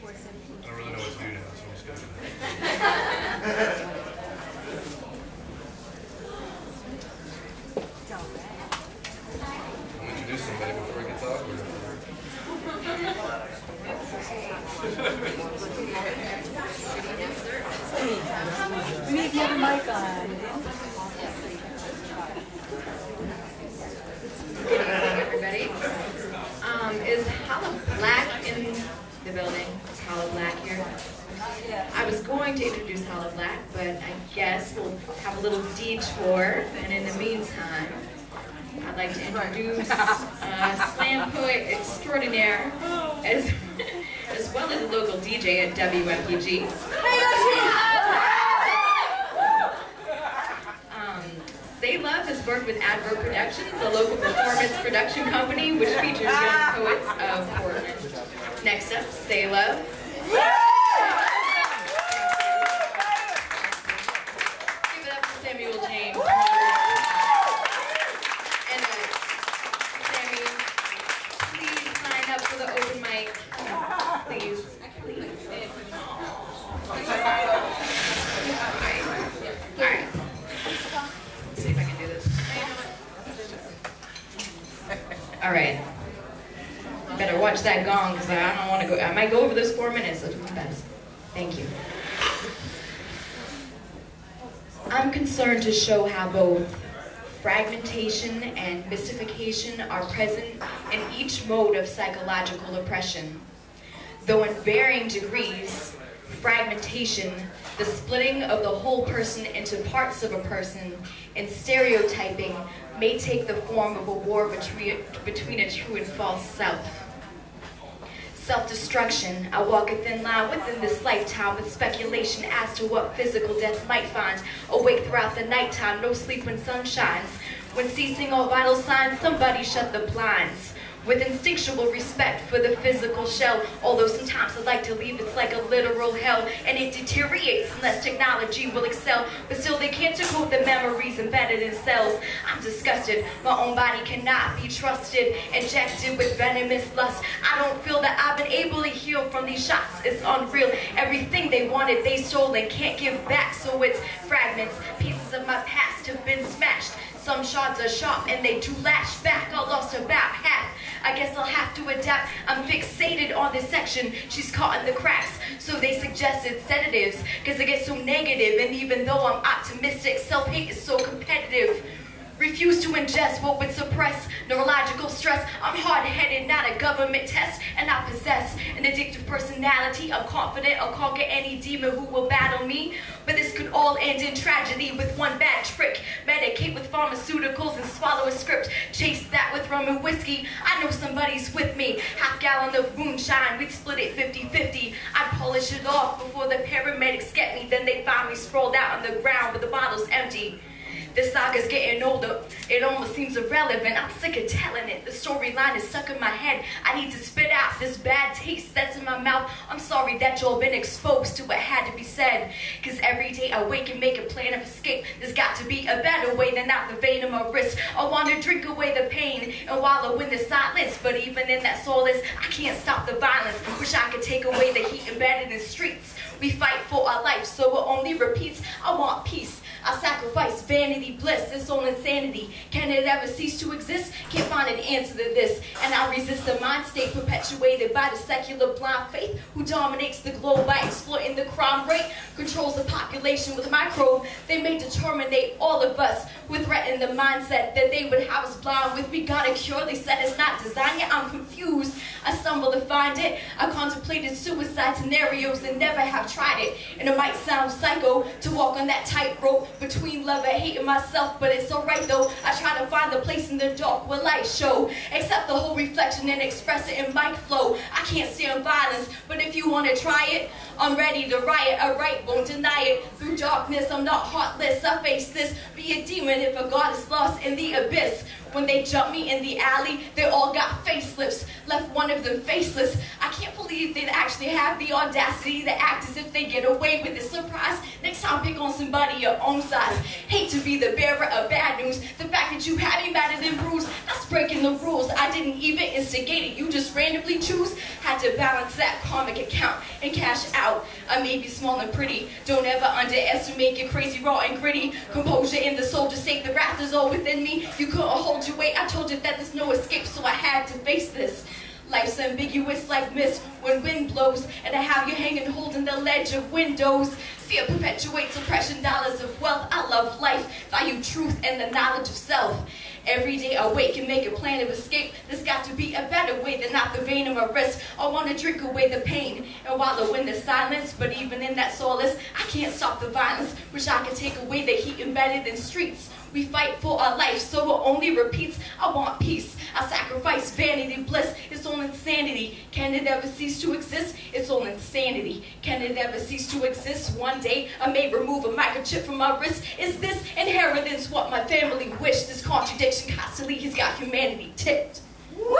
don't really know what to do now, so I'm just going to do I'm going to introduce somebody before he gets awkward. We need the other mic on. Good evening, everybody. Is Saylove Black in the building? Is Saylove Black here? I was going to introduce Saylove Black, but I guess we'll have a little detour. And in the meantime, I'd like to introduce slam poet extraordinaire, as well as a local DJ at WMPG. Saylove has worked with Adverb Productions, a local performance production company which features young poets of Portland. Next up, Saylove. Give it up for Samuel James. And Sammy, please sign up for the open mic. Please. Alright. Let's see if I can do this. Alright. Better watch that gong because I don't want to go. I might go over those 4 minutes, so do my best. Thank you. I'm concerned to show how both fragmentation and mystification are present in each mode of psychological oppression. Though in varying degrees, fragmentation, the splitting of the whole person into parts of a person, and stereotyping may take the form of a war between a true and false self. Self-destruction, I walk a thin line within this lifetime with speculation as to what physical death might find. Awake throughout the nighttime, no sleep when sun shines. When ceasing all vital signs, somebody shut the blinds. With instinctual respect for the physical shell, although sometimes I like to leave it's like a literal hell, and it deteriorates unless technology will excel, but still they can't decode the memories embedded in cells. I'm disgusted, my own body cannot be trusted, injected with venomous lust. I don't feel that I've been able to heal from these shots, it's unreal. Everything they wanted they stole and can't give back, so it's fragments. Pieces of my past have been smashed. Some shards are sharp and they do lash back. I lost about half. I guess I'll have to adapt. I'm fixated on this section. She's caught in the cracks. So they suggested sedatives, cause I get so negative. And even though I'm optimistic, self-hate is so competitive. Refuse to ingest what would suppress neurological stress. I'm hard-headed, not a government test, and I possess an addictive personality. I'm confident I'll conquer any demon who will battle me. But this could all end in tragedy with one bad trick. Medicate with pharmaceuticals and swallow a script. Chase that with rum and whiskey. I know somebody's with me. Half-gallon of moonshine, we'd split it 50-50. I'd polish it off before the paramedics get me. Then they find me sprawled out on the ground with the bottles empty. This saga's getting older, it almost seems irrelevant. I'm sick of telling it, the storyline is stuck in my head. I need to spit out this bad taste that's in my mouth. I'm sorry that y'all been exposed to what had to be said. Cause every day I wake and make a plan of escape. There's got to be a better way than out the vein of my wrist. I want to drink away the pain and wallow in the silence. But even in that solace, I can't stop the violence. Wish I could take away the heat embedded in streets. We fight for our life, so it only repeats. I want peace. I sacrifice vanity, bliss, this own insanity. Can it ever cease to exist? Can't find an answer to this. And I resist the mind state perpetuated by the secular blind faith who dominates the globe by exploiting the crime rate, controls the population with a microbe. They may terminate all of us with threaten the mindset that they would have us blind with. We got a cure, they said it's not designed yet. I'm confused. I stumble to find it. I contemplated suicide scenarios and never have tried it. And it might sound psycho to walk on that tightrope between love and hate and myself, but it's alright though. I try to find the place in the dark where light show. Accept the whole reflection and express it in mic flow. I can't stand violence, but if you want to try it, I'm ready to riot, alright, won't deny it. Through darkness, I'm not heartless, I face this. Be a demon if a god is lost in the abyss. When they jumped me in the alley, they all got facelifts, left one of them faceless. I can't believe they'd actually have the audacity to act as if they get away with it. Surprise, next time pick on somebody your own size. Hate to be the bearer of bad news. The fact that you had me battered and bruised, that's breaking the rules. I didn't even instigate it, you just randomly choose. Had to balance that karmic account and cash out. I may be small and pretty, don't ever underestimate your crazy, raw and gritty. Composure in the soldier's sake, the wrath is all within me. You couldn't hold your weight, I told you that there's no escape, so I had to face this. Life's ambiguous like mist when wind blows, and I have you hanging holding the ledge of windows. Fear perpetuates oppression, dollars of wealth. I love life, value truth and the knowledge of self. Every day I wake and make a plan of escape. There's got to be a better way than not the vein of my wrist. I want to drink away the pain and wallow in the silence, but even in that solace, I can't stop the violence. Wish I could take away the heat embedded in streets. We fight for our life, so it only repeats. I want peace. I sacrifice vanity, bliss. It's all insanity. Can it ever cease to exist? It's all insanity. Can it ever cease to exist? One day I may remove a microchip from my wrist. Is this inheritance what my family wished? This contradiction constantly has got humanity tipped. Woo!